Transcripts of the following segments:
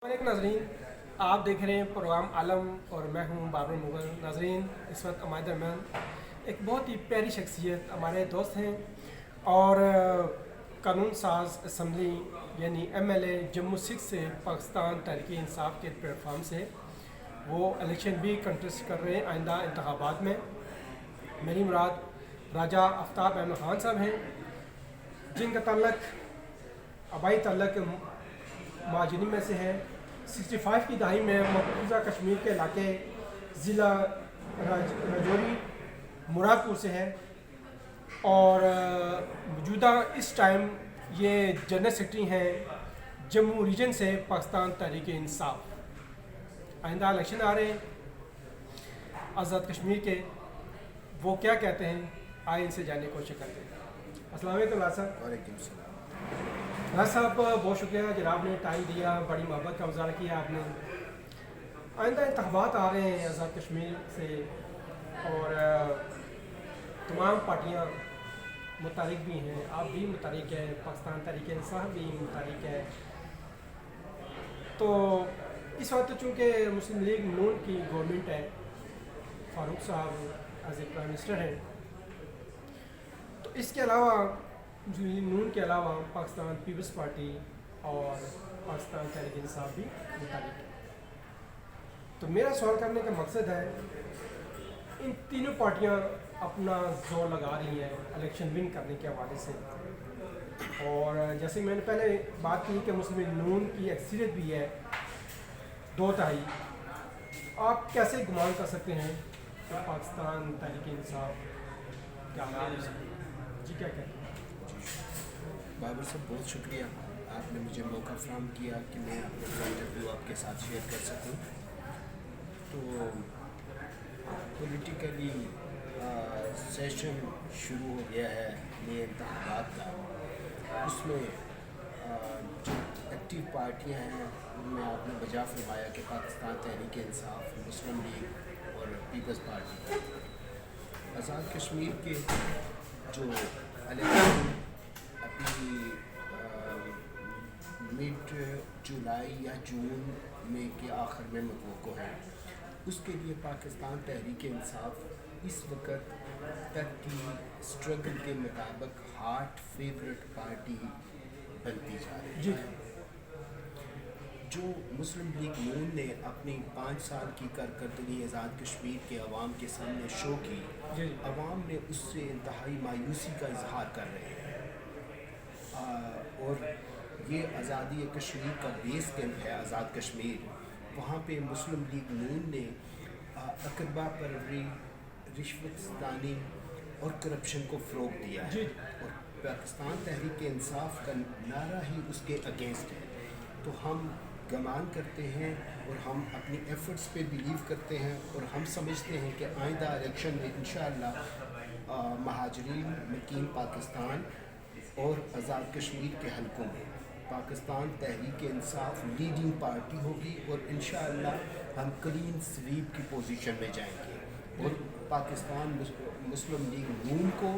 वालेकुम नाजरीन, आप देख रहे हैं प्रोग्राम आलम और मैं हूं बाबर मुगल। नाजरीन, इस वक्त हमारे दरमियान एक बहुत ही प्यारी शख्सियत हमारे दोस्त हैं और कानून साज असम्बली यानी MLA जम्मू 6 से पाकिस्तान तहरीक इंसाफ के प्लेटफार्म से वो इलेक्शन भी कंटेस्ट कर रहे हैं आइंदा इंतखाबात में। मेरी मुराद राजा आफ्ताब अहमद ख़ान साहब हैं, जिनका ताल्लुक आबाई ताल्लुक महाजनी में से है। 65 की दहाई में मकबूजा कश्मीर के इलाके ज़िला राजौरी मुरादपुर से है और मौजूदा इस टाइम ये जनरल सेक्रेटरी हैं जम्मू रीजन से पाकिस्तान तहरीक इंसाफ। आइंदा इलेक्शन आ रहे हैं आज़ाद कश्मीर के, वो क्या कहते हैं आए इनसे जानने की कोशिश करते हैं। अस्सलाम वालेकुम राज साहब। वालेकुम सलाम। राज साहब, बहुत शुक्रिया जनाब ने टाइम दिया, बड़ी मोहब्बत का मुजाहरा किया आपने। आइंदा इंतखाबात आ रहे हैं आज़ाद कश्मीर से और तमाम पार्टियां मुतारिक भी हैं, आप भी मुतारिक है, पाकिस्तान तहरीक इंसाफ भी मुतारिक है। तो इस वक्त चूँकि मुस्लिम लीग नून की गवर्नमेंट है, फारूक साहब एज ए प्राइम मिनिस्टर हैं, तो इसके अलावा मुस्लिम लीग नून के अलावा पाकिस्तान पीपल्स पार्टी और पाकिस्तान तहरीक इंसाफ भी मुतालिक है। तो मेरा सवाल करने का मकसद है, इन तीनों पार्टियां अपना जोर लगा रही हैं इलेक्शन विन करने के हवाले से, और जैसे मैंने पहले बात की कि मुस्लिम लीग नून की अक्सरियत भी है 2/3। आप कैसे गुमान कर सकते हैं कि पाकिस्तान तहरीक इंसाफ क्या हाल हो सकती है? जी, क्या कहते हैं? बाबर साहब, बहुत शुक्रिया, आपने मुझे मौका फ्राहम किया कि मैं अपने पॉइंट ऑफ व्यू आपके साथ शेयर कर सकूं। तो पॉलिटिकली सेशन शुरू हो गया है नए इंतखाबात का। उसमें जो एक्टिव पार्टियां हैं उनमें आपने बजा फरमाया कि पाकिस्तान तहरीक इंसाफ, मुस्लिम लीग और पीपल्स पार्टी। आज़ाद कश्मीर के जो इलेक्शन अभी मिड जुलाई या जून में के आखिर में मतवक्को है, उसके लिए पाकिस्तान तहरीक इंसाफ इस वक्त तक की स्ट्रगल के मुताबिक हार्ट फेवरेट पार्टी बनती जा रही है। जो मुस्लिम लीग नून ने अपनी 5 साल की कारकर्दगी आज़ाद कश्मीर के अवाम के सामने शो की, अवाम ने उससे इंतहाई मायूसी का इजहार कर रहे हैं। और ये आज़ादी कश्मीर का बेस कैंप है आज़ाद कश्मीर। वहाँ पे मुस्लिम लीग नून ने अकरबा परवरी, रिश्वतस्तानी और करप्शन को फ़रोग दिया है, और पाकिस्तान तहरीक इंसाफ का नारा ही उसके अगेंस्ट है। तो हम गमान करते हैं और हम अपनी एफ़र्ट्स पे बिलीव करते हैं, और हम समझते हैं कि आइंदा इलेक्शन में इंशाअल्लाह महाजरीन मकीन पाकिस्तान और आज़ाद कश्मीर के हलकों में पाकिस्तान तहरीक इंसाफ लीडिंग पार्टी होगी, और इंशाअल्लाह हम क्लीन स्वीप की पोजीशन में जाएंगे। और पाकिस्तान मुस्लिम लीग नून को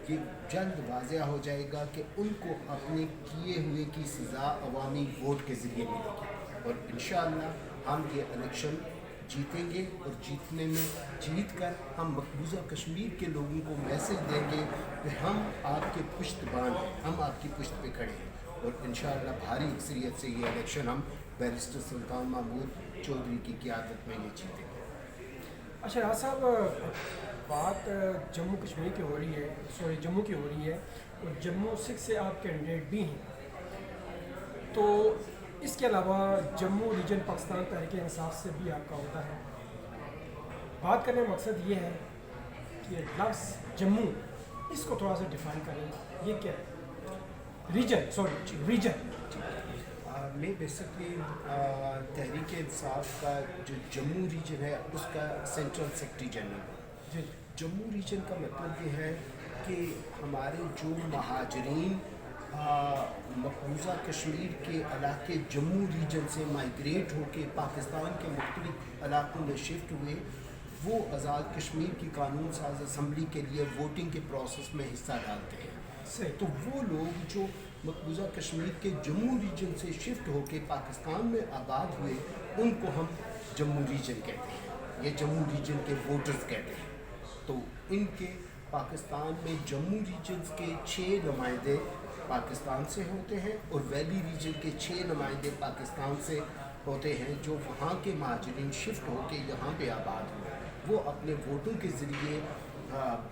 ये जल्द वाज़ेह हो जाएगा कि उनको अपने किए हुए की सज़ा अवामी वोट के ज़रिए मिलेगी, और इंशाअल्लाह हम ये इलेक्शन जीतेंगे, और जीतने में जीत कर हम मकबूजा कश्मीर के लोगों को मैसेज देंगे कि हम आपके पुश्तबान हैं, हम आपकी पुश्त पे खड़े हैं, और इंशाअल्लाह भारी अक्सरियत से ये इलेक्शन हम बैरिस्टर सुल्तान महमूद चौधरी की क़यादत में ये जीतेंगे। अच्छा राज साहब, बात जम्मू कश्मीर की हो रही है, जम्मू की हो रही है, और जम्मू 6 से आप कैंडिडेट भी हैं, तो इसके अलावा जम्मू रीजन पाकिस्तान तहरीक इंसाफ से भी आपका होता है। बात करने का मकसद ये है कि लफ्ज़ जम्मू, इसको थोड़ा सा डिफ़ाइन करें, ये क्या है? रीजन मैं बेसिकली तहरीक इंसाफ का जो जम्मू रीजन है उसका सेंट्रल सेक्रेटरी जनरल हूँ। जम्मू रीजन का मतलब ये है कि हमारे जो महाजरीन मकबूजा कश्मीर के इलाके जम्मू रीजन से माइग्रेट होकर पाकिस्तान के मुख्तलिफ इलाकों में शिफ्ट हुए, वो आज़ाद कश्मीर की कानून साज असम्बली के लिए वोटिंग के प्रोसेस में हिस्सा डालते हैं। तो वो लोग जो मकबूजा कश्मीर के जम्मू रीजन से शिफ्ट होके पाकिस्तान में आबाद हुए उनको हम जम्मू रीजन कहते हैं, ये जम्मू रीजन के वोटर्स कहते हैं। तो इनके पाकिस्तान में जम्मू रीजन के 6 नुमाइंदे पाकिस्तान से होते हैं और वैली रीजन के 6 नुमाइंदे पाकिस्तान से होते हैं, जो वहाँ के महाजरीन शिफ्ट होके यहाँ पे आबाद हुए। वो अपने वोटों के ज़रिए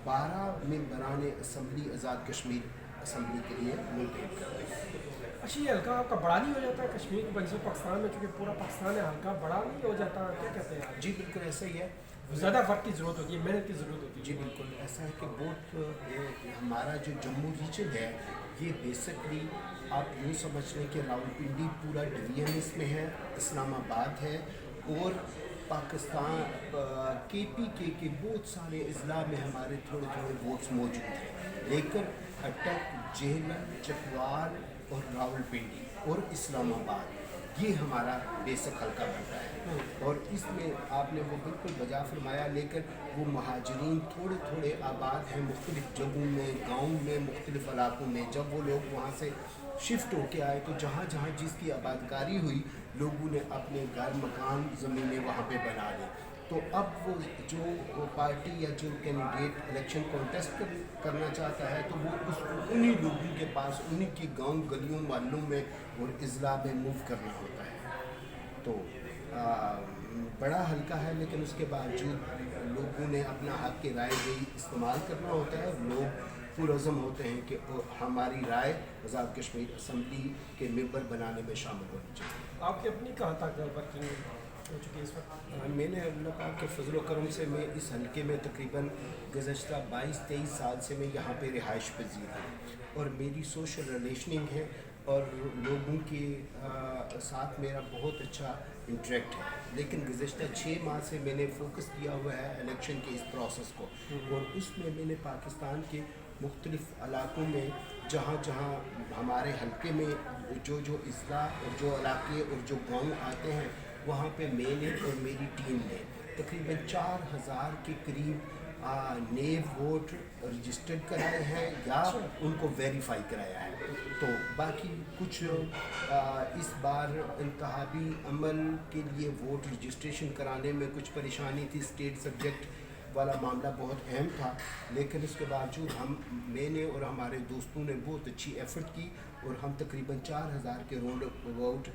12 मेंबरान असम्बली आज़ाद कश्मीर असम्बली के लिए मुंतखब करते हैं। अच्छा, ये हल्का आपका बड़ा नहीं हो जाता कश्मीर की बनस्बत पाकिस्तान में, चूँकि पूरा पाकिस्तान है, हल्का बड़ा नहीं हो जाता, क्या कहते हैं आप? जी बिल्कुल ऐसा ही है, ज़्यादा वक्त की ज़रूरत होती है, मेहनत की ज़रूरत होती है। जी बिल्कुल ऐसा है कि वोट हमारा जो जम्मू रीजन है ये बेसिकली आप यूँ समझ लें कि रावलपिंडी पूरा डिवीजन इसमें है, इस्लामाबाद है और पाकिस्तान KPK के बहुत सारे अजला में हमारे थोड़े थोड़े वोट्स मौजूद हैं, लेकिन अटक, जेहलम, चकवाल और रावलपिंडी और इस्लामाबाद ये हमारा बेसिक हल्का बनता है। और इसमें आपने वो बिल्कुल बजा फरमाया, लेकिन वो महाजरीन थोड़े थोड़े आबाद हैं मुख्तलिफ़ जगहों में, गाँव में, मुख्तलिफ़ इलाकों में। जब वो लोग वहाँ से शिफ्ट होके आए तो जहाँ जहाँ जिसकी आबादकारी हुई लोगों ने अपने घर, मकान, ज़मीनें वहाँ पे बना ली। तो अब वो जो पार्टी या जो कैंडिडेट इलेक्शन कॉन्टेस्ट करना चाहता है तो वो उसको उन्हीं लोगों के पास, उन्हीं के गांव, गलियों, मोहल्लों में और अजला में मूव करना होता है। तो बड़ा हल्का है, लेकिन उसके बावजूद लोगों ने अपना हक की राय भी इस्तेमाल करना होता है। लोग पुरज़म होते हैं कि हमारी राय आज़ाद कश्मीर असम्बली के मेंबर बनाने में शामिल होनी चाहिए। आपकी अपनी कहाँ तक वर्किंग हो चुकी है इस वक्त? मैंने अल्लाह पाक के फजल व करम से मैं इस हल्के में तकरीबन गुज़श्ता 22-23 साल से मैं यहाँ पे रिहाइश पजीर हूँ और मेरी सोशल रिलेशनिंग है और लोगों के साथ मेरा बहुत अच्छा इंटरेक्ट है। लेकिन गुज़श्ता 6 माह से मैंने फ़ोकस किया हुआ है इलेक्शन के इस प्रोसेस को और उसमें मैंने पाकिस्तान के मुख्तलिफ़ इलाकों में जहाँ जहाँ हमारे हल्के में जो जो अजला और जो इलाके और जो गाँव आते हैं वहाँ पे मैंने और मेरी टीम ने तकरीबन 4000 के करीब नए वोट रजिस्टर्ड कराए हैं या उनको वेरीफाई कराया है। तो बाकी कुछ इस बार इंतहाबी अमल के लिए वोट रजिस्ट्रेशन कराने में कुछ परेशानी थी, स्टेट सब्जेक्ट वाला मामला बहुत अहम था, लेकिन उसके बावजूद मैंने और हमारे दोस्तों ने बहुत अच्छी एफर्ट की और हम तकरीबन 4000 के रोड अबाउट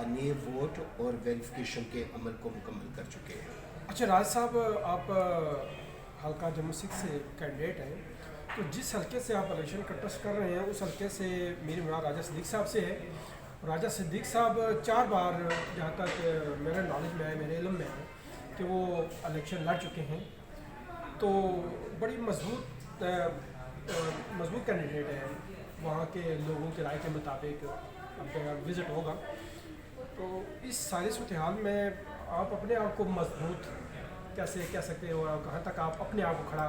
नए वोट और वेरिफिकेशन के अमल को मुकम्मल कर चुके हैं। अच्छा राज साहब, आप हल्का जम्मू सिक्स से कैंडिडेट हैं, तो जिस हल्के से आप इलेक्शन कंटेस्ट कर रहे हैं उस हल्के से मेरी मुराद राजा सिद्दीक साहब से है। राजा सिद्दीक साहब 4 बार, जहाँ तक मेरे नॉलेज में है, मेरे इल्म में है कि वो इलेक्शन लड़ चुके हैं, तो बड़ी मजबूत कैंडिडेट है। वहाँ के लोगों की राय के मुताबिक विज़िट होगा, तो इस सारी सूरत हाल में आप अपने आप को मजबूत कैसे कह सकते हो, कहाँ तक आप अपने आप को खड़ा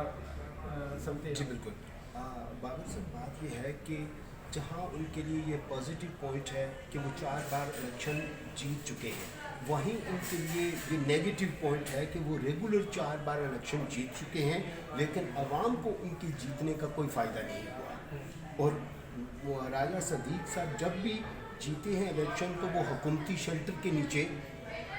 समझते हैं? जी बिल्कुल, बाबर साहब, बात ये है कि जहाँ उनके लिए ये पॉजिटिव पॉइंट है कि वो 4 बार इलेक्शन जीत चुके हैं, वहीं उनके लिए ये नेगेटिव पॉइंट है कि वो रेगुलर 4 बार इलेक्शन जीत चुके हैं, लेकिन आवाम को उनके जीतने का कोई फ़ायदा नहीं हुआ। और वो राजा सिद्दीक साहब जब भी जीते हैं इलेक्शन तो वो हुकूमती शेल्टर के नीचे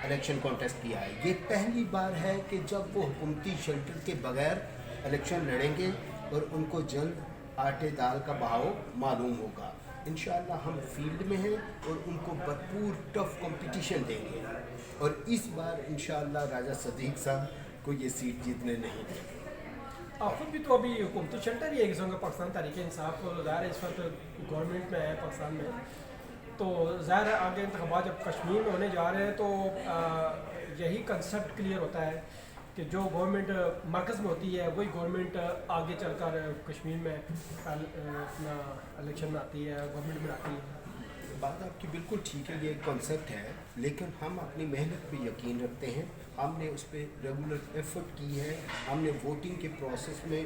इलेक्शन कॉन्टेस्ट किया है। ये पहली बार है कि जब वो हुकूमती शेल्टर के बगैर इलेक्शन लड़ेंगे और उनको जल्द आटे दाल का बहाव मालूम होगा। इंशाअल्लाह हम फील्ड में हैं और उनको भरपूर टफ कंपटीशन देंगे और इस बार इंशाअल्लाह राजा सिद्दीक साहब को ये सीट जीतने नहीं देंगे। आप खुद भी तो अभी हुकूमती शेल्टर ही है किस्म का, पाकिस्तान तहरीक इंसाफ ज़ाहिर है इस वक्त गवर्नमेंट में है पाकिस्तान में, तो ज़ाहिर है आगे इंतखाबात जब कश्मीर में होने जा रहे हैं तो यही कंसेप्ट क्लियर होता है कि जो गवर्नमेंट मरकज़ में होती है वही गवर्नमेंट आगे चलकर कश्मीर में अपना इलेक्शन में आती है, गवर्नमेंट में आती है। बात आपकी बिल्कुल ठीक है, ये एक कॉन्सेप्ट है, लेकिन हम अपनी मेहनत पे यकीन रखते हैं। हमने उस पर रेगुलर एफर्ट की है, हमने वोटिंग के प्रोसेस में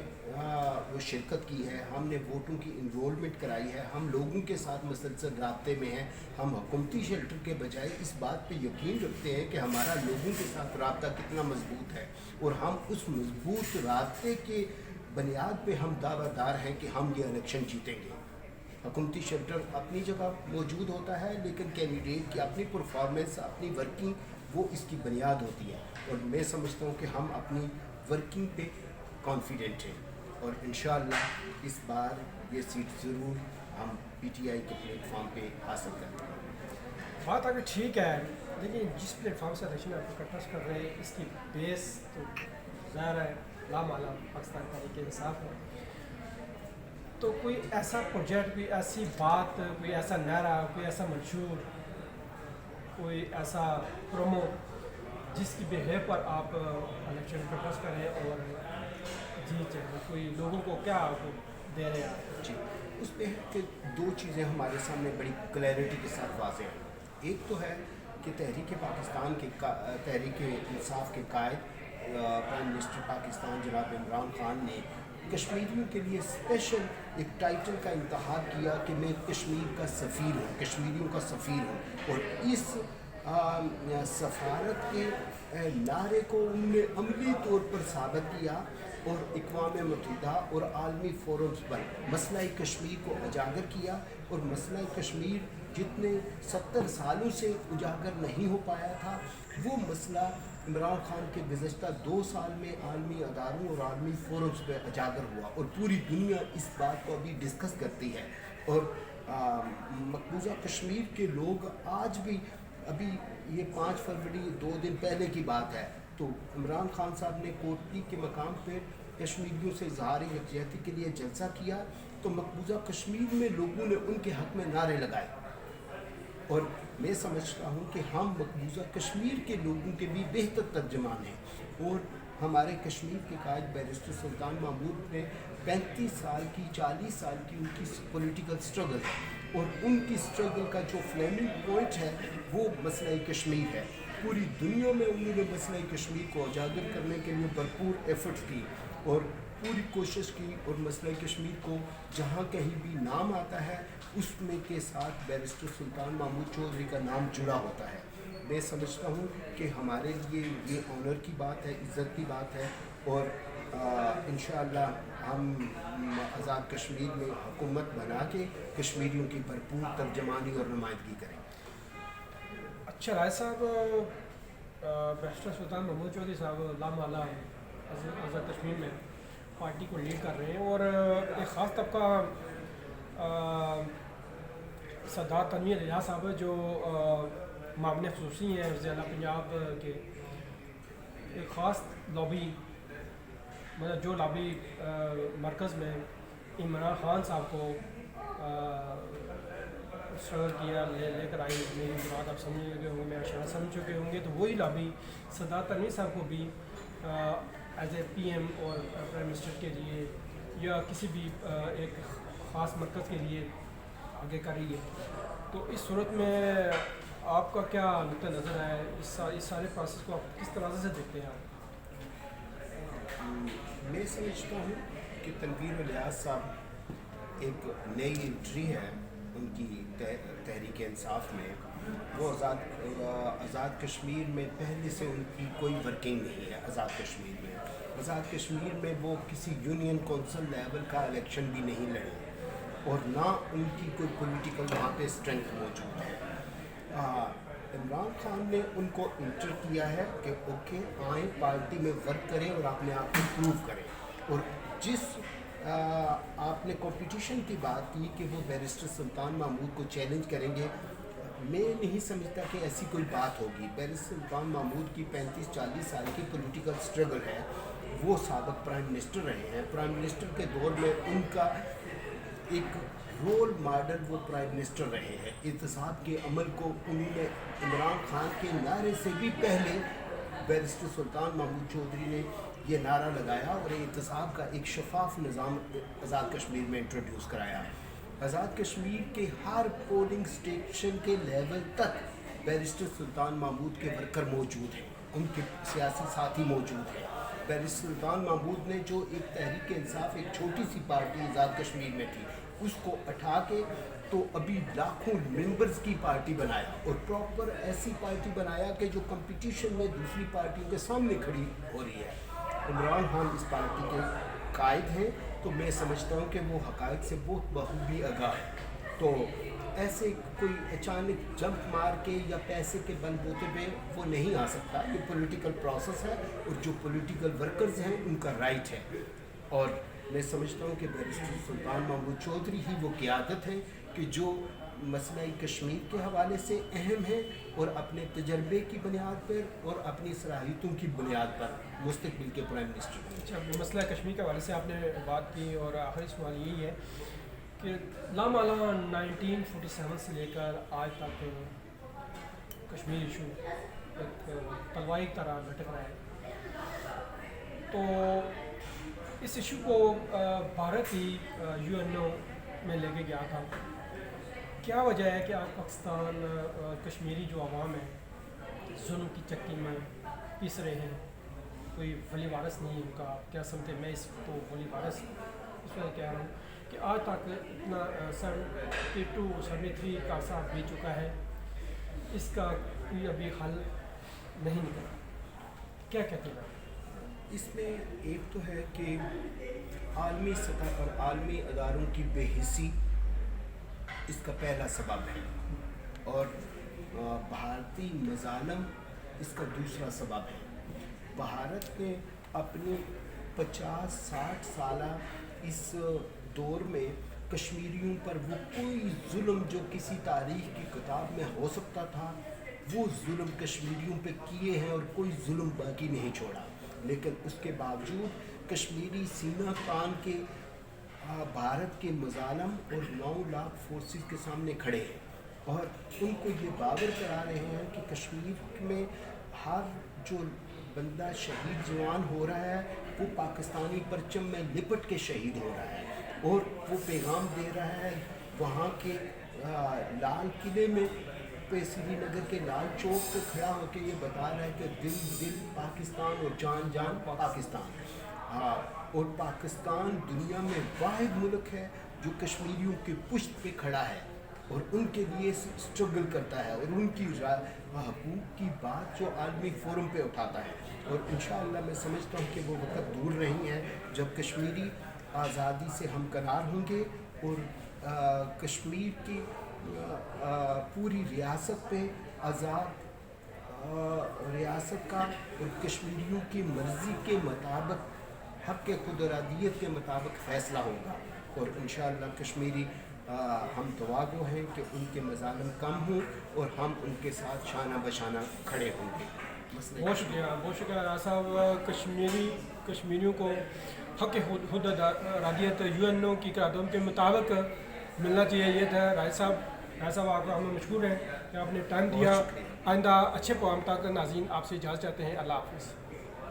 वो शिरकत की है, हमने वोटों की इनरोलमेंट कराई है, हम लोगों के साथ मुसलसल राब्ते में हैं। हम हुकूमती शेल्टर के बजाय इस बात पे यकीन रखते हैं कि हमारा लोगों के साथ राब्ता कितना मजबूत है और हम उस मजबूत राब्ते के बुनियाद पे हम दावादार हैं कि हम ये इलेक्शन जीतेंगे। हुकूमती शेल्टर अपनी जगह मौजूद होता है, लेकिन कैंडिडेट की अपनी परफॉर्मेंस, अपनी वर्किंग, वो इसकी बुनियाद होती है। और मैं समझता हूँ कि हम अपनी वर्किंग पे कॉन्फिडेंट हैं और इंशाअल्लाह इस बार ये सीट ज़रूर हम PTI के प्लेटफॉर्म पे हासिल करते हैं। बात अगर ठीक है, लेकिन जिस प्लेटफॉर्म से इलेक्शन आप कंटेस्ट कर रहे हैं इसकी बेस तो ज़ाहिर है लामाला पाकिस्तान तहरीक इंसाफ है। तो कोई ऐसा प्रोजेक्ट, कोई ऐसी बात, कोई ऐसा नारा, कोई ऐसा मंशूर, कोई ऐसा प्रोमो जिसकी बेहे पर आप इलेक्शन कंटेस्ट करें और जीत जाए, कोई लोगों को क्या आपको दे रहे हैं आप? जी, उस पे है कि दो चीज़ें हमारे सामने बड़ी क्लैरिटी के साथ वाज़ेह हैं। एक तो है कि तहरीक पाकिस्तान के तहरीक इंसाफ के कायद प्राइम मिनिस्टर पाकिस्तान जनाब इमरान खान ने कश्मीरियों के लिए स्पेशल एक टाइटल का इंतखाब किया कि मैं कश्मीर का सफ़ीर हूँ, कश्मीरियों का सफ़ीर हूँ। और इस सफारत के नारे को उनने अमली तौर पर साबित किया और अक़वाम मुत्तहिदा और आलमी फोरम्स पर मसला कश्मीर को उजागर किया। और मसला कश्मीर जितने 70 सालों से उजागर नहीं हो पाया था, वो मसला इमरान खान के गुज़श्ता 2 साल में आलमी अदारों और आलमी फोरम्स पर उजागर हुआ और पूरी दुनिया इस बात को अभी डिस्कस करती है। और मकबूजा कश्मीर के लोग आज भी, अभी ये 5 फरवरी 2 दिन पहले की बात है, तो इमरान खान साहब ने कोटली के मकाम पर कश्मीरियों से इज़हार यकजहती के लिए जलसा किया, तो मकबूजा कश्मीर में लोगों ने उनके हक़ में नारे लगाए। और मैं समझता हूँ कि हम मकबूजा कश्मीर के लोगों के भी बेहतर तर्जमान हैं। और हमारे कश्मीर के कायद बैरिस्टर सुल्तान महमूद ने 35 साल की, 40 साल की उनकी पॉलिटिकल स्ट्रगल है और उनकी स्ट्रगल का जो फ्लेमिंग पॉइंट है वो मसला कश्मीर है। पूरी दुनिया में उन्होंने मसला कश्मीर को उजागर करने के लिए भरपूर एफर्ट्स की और पूरी कोशिश की और मसला कश्मीर को जहाँ कहीं भी नाम आता है उसमें के साथ बैरिस्टर सुल्तान महमूद चौधरी का नाम जुड़ा होता है। मैं समझता हूँ कि हमारे लिए ये ऑनर की बात है, इज़्ज़त की बात है और इंशाअल्लाह हम आज़ाद कश्मीर में हुकूमत बना के कश्मीरियों की भरपूर तर्जमानी और नुमाइंदगी करें। अच्छा राय साहब, बैरिस्टर सुल्तान महमूद चौधरी साहब लामाला आज़ाद कश्मीर में पार्टी को लीड कर रहे हैं और एक ख़ास तबका सरदार तनवीर इलियास साहब जो मामले खसूसी हैं ज़िला पंजाब के, एक ख़ास लॉबी, मतलब जो लॉबी मरकज़ में इमरान खान साहब को स्ट्रगल किया लेकर आई, मेरी बात आप समझ चुके होंगे, मैं शायद समझ चुके होंगे, तो वही लॉबी सरदार तनवीर साहब को भी एज ए PM और प्राइम मिनिस्टर के लिए या किसी भी एक ख़ास मरकज़ के लिए आगे कर रही है। तो इस सूरत में आपका क्या नुक्ता नज़र है, इस सारे प्रोसेस को आप किस तरह से देखते हैं आप? मैं समझता हूँ कि तनवीर इलियास साहब एक नई एंट्री है उनकी तहरीक इंसाफ में। वो आज़ाद कश्मीर में पहले से उनकी कोई वर्किंग नहीं है। आज़ाद कश्मीर में वो किसी यूनियन कौंसिल लेवल का इलेक्शन भी नहीं लड़े और ना उनकी कोई पॉलिटिकल वहाँ पे स्ट्रेंथ मौजूद है। इमरान खान ने उनको इंटर किया है कि ओके आए पार्टी में वर्क करें और अपने आप को प्रूव करें। और जिस आपने कंपटीशन की बात की कि वो बैरिस्टर सुल्तान महमूद को चैलेंज करेंगे, मैं नहीं समझता कि ऐसी कोई बात होगी। बैरिस्टर सुल्तान महमूद की 35-40 साल की पॉलिटिकल स्ट्रगल है, वो साबिक प्राइम मिनिस्टर रहे हैं। प्राइम मिनिस्टर के दौर में उनका एक रोल मॉडल वो प्राइम मिनिस्टर रहे हैं। एहतसाब के अमल को उन्होंने इमरान खान के नारे से भी पहले बैरिस्टर सुल्तान महमूद चौधरी ने ये नारा लगाया और एहतसाब का एक शफाफ निज़ाम आज़ाद कश्मीर में इंट्रोड्यूस कराया। आज़ाद कश्मीर के हर पोलिंग स्टेशन के लेवल तक बैरिस्टर सुल्तान महमूद के वर्कर मौजूद हैं, उनके सियासी साथी मौजूद हैं। बैरिस्टर सुल्तान महमूद ने जो एक तहरीक इंसाफ, एक छोटी सी पार्टी आज़ाद कश्मीर में थी, उसको उठा के तो अभी लाखों मेंबर्स की पार्टी बनाया और प्रॉपर ऐसी पार्टी बनाया कि जो कंपटीशन में दूसरी पार्टियों के सामने खड़ी हो रही है। इमरान खान इस पार्टी के कायद हैं, तो मैं समझता हूँ कि वो हक़ाइक़ से बहुत बखूबी आगाह है। تو ایسے کوئی اچانک جمپ مار کے یا پیسے کے بل بوتے پہ وہ نہیں آ سکتا. یہ پولیٹیکل پروسیس ہے اور جو پولیٹیکل ورکرز ہیں ان کا رائٹ ہے. اور میں سمجھتا ہوں کہ بیرسٹر سلطان محمود چودھری ہی وہ قیادت ہے کہ جو مسئلہ کشمیر کے حوالے سے اہم ہے اور اپنے تجربے کی بنیاد پر اور اپنی صلاحیتوں کی بنیاد پر مستقبل کے پرائم منسٹر ہیں. اچھا، مسئلہ کشمیر کے حوالے سے آپ نے بات کی اور آخری سوال یہی ہے کہ لامالا 1947 سے لے کر آج تک کشمیر ایشو ایک تلوائی کی طرح بھٹک رہا ہے. تو اس ایشو کو بھارت ہی UNO میں لے کے گیا تھا. کیا وجہ ہے کہ آپ پاکستان کشمیری جو عوام ہے ظلم کی چکی میں پس رہے ہیں؟ کوئی ولی وارث نہیں ہے ان کا. کیا سمجھتے میں اس کو ولی وارث اس وجہ کہہ رہا ہوں کہ آج تک اتنا 72 73 کا عرصہ بیت چکا ہے, اس کا کوئی ابھی حل نہیں نکلا. کیا کہتے ہیں؟ اس میں ایک تو ہے کہ عالمی سطح پر عالمی اداروں کی بے حسی اس کا پہلا سبب ہے, اور بھارتی مظالم اس کا دوسرا سبب ہے. بھارت نے اپنے 50-60 سالہ اس دور میں کشمیریوں پر وہ کوئی ظلم جو کسی تاریخ کی کتاب میں ہو سکتا تھا وہ ظلم کشمیریوں پہ کیے ہیں, اور کوئی ظلم باقی نہیں چھوڑا. لیکن اس کے باوجود کشمیری سینہ تان کے بھارت کے مظالم اور 9 لاکھ فورسز کے سامنے کھڑے ہیں, اور ان کو یہ باور کرا رہے ہیں کہ کشمیر میں ہر جو بندہ شہید جوان ہو رہا ہے وہ پاکستانی پرچم میں لپٹ کے شہید ہو رہا ہے. اور وہ پیغام دے رہا ہے وہاں کے لال قلعے میں سری نگر کے لال چوک پہ کھڑا ہو کے یہ بتا رہا ہے کہ دل دل پاکستان اور جان جان پاکستان. اور پاکستان دنیا میں واحد ملک ہے جو کشمیریوں کی پشت پہ کھڑا ہے اور ان کے لیے اسٹرگل کرتا ہے, اور ان کی حقوق کی بات جو عالمی فورم پہ اٹھاتا ہے. اور انشاءاللہ میں سمجھتا ہوں کہ وہ وقت دور نہیں ہے جب کشمیری آزادی سے ہمکنار ہوں گے, اور کشمیر کی پوری ریاست پہ آزاد ریاست کا اور کشمیریوں کی مرضی کے مطابق حق خود ارادیت کے مطابق فیصلہ ہوگا. اور انشاءاللہ کشمیری ہم دعا گو ہیں کہ ان کے مظالم کم ہوں اور ہم ان کے ساتھ شانہ بشانہ کھڑے ہوں گے. بہت شکریہ راج صاحب. کشمیریوں کو حق خود ارادیت UNO کی قرارداد کے مطابق ملنا چاہیے. یہ تھا راج صاحب آپ کا ہمیں مشکور ہیں کہ آپ نے ٹائم دیا. آئندہ اچھے پروگرام تک ناظرین آپ سے اجازت چاہتے ہیں. اللہ حافظ.